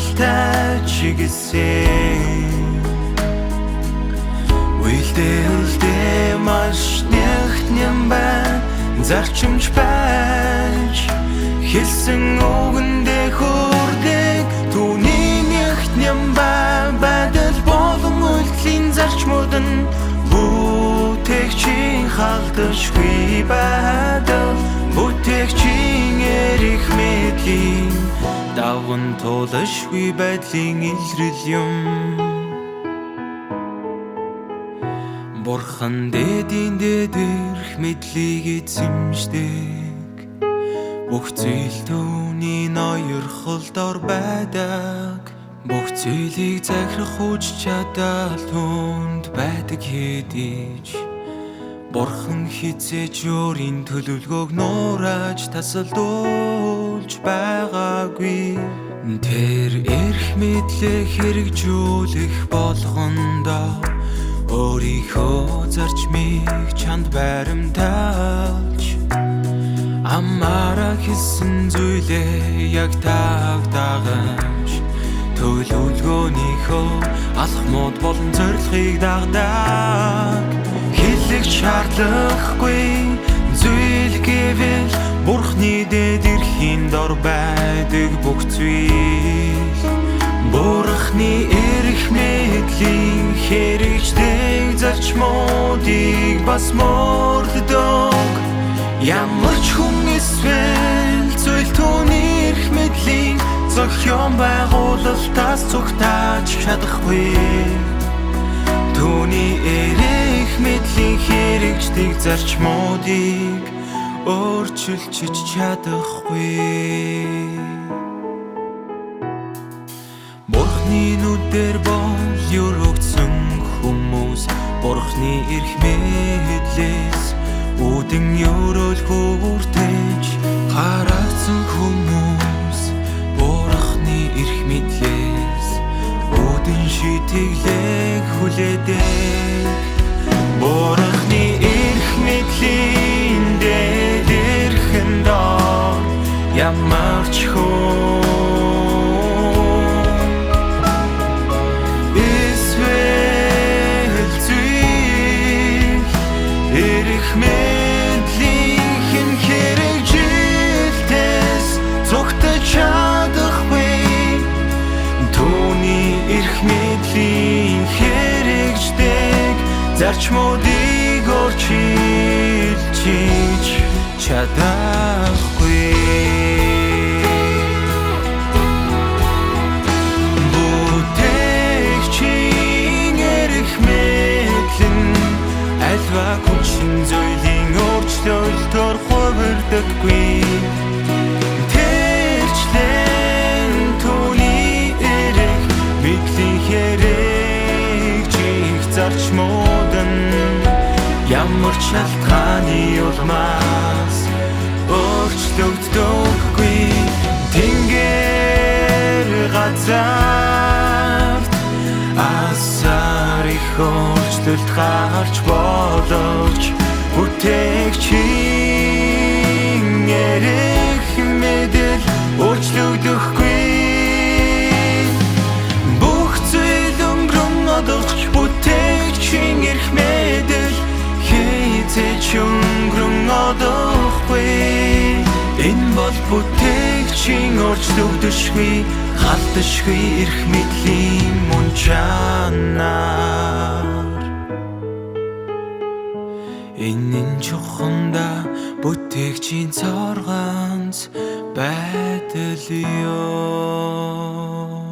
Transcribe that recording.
амралтай чиглэсэн Үйлдэлдээ маш нягт нэм бай зарчимч байж хэлсэн үгэндээ хүрдэг түүний нягт нэм бай байдал болон үйлдэлийн зарчмууд нь бүтээгчийн халдашгүй байдал бүтээгчийн эрх мэдлийн даван тулашгүй байдлын илрэл юм Бурхан дээдийн дээрх мэдлийг эзэмшдэг бүх зүйл түүний ноёрхолдор байдаг бүх зүйлийг захирах хүч чадал түүнд байдаг хэдий Бурхан хизээч өөрийн төлөвлөгөөг нуураж тасалдуулж байгаагүй Тэр эрх мэдлээ хэрэгжүүлэх болгондоо өөрийнхөө зарчмыг чанд баримтаалж амаараа хийсэн зүйлээ яг дагаж төлөвлөгөөнийхөө алхмууд болон зорилгыг дагдаг хэлэх шаардлагагүй зүйл гэвэл Бурхны дээд эрхийн дор байдаг бүх зүйл Бурхны эрх мэдлийн хэрэгждэг зарчмуудыг бас мөрддөг Ямар ч хүн эсвэл зүйл түүний эрх мэдлийн зохион байгуулалтаас зүгтааж чадахгүй Түүний эрх мэдлийн хэрэгждэг зарчмуудыг өөрчилж чадахгүй Бурхны нүдээр бол өргөцсөн хүмүүс Бурхны эрх мэдлээс үүдэн өрөөлгүй үртэж харагдсан хүмүүс Бурхны эрх мэдлээс үүдэн шийтгэлэг хүлээдэг Бурхны эрх мэдлийн дээд эрхэн дор ямар ч Мэдлийн хэрэгжилтээс зүгтэж чадахгүй Түүний эрх мэдлийн хэрэгждэг зарчмуудыг өөрчилж чадахгүй Бүтээгчийн эрх мэдэл нь альва хүчин зүйлийн өөрчлөлтөөр хувирдаггүй Тэрчлэн түүний эрх мэдлийн хэрэгжих зарчмууд нь ямар ч шалтгааны улмаас өөрчлөгддөггүй Тэнгэр газарт асар их өөрчлөлт гарч боловч бүтээгчийн эрх мэдэл өөрчлөгдөхгүй бүх зүйл өнгөрөн одогч бүтээгчийн эрх мэдэл хизээч өнгөрөн одохгүй энэ бол бүтээгчийн өөрчлөгдөшгүй халдашгүй эрх мэдлийн мөн чанар Энэ чухамда бүтээгчийн цорганц байдал ёо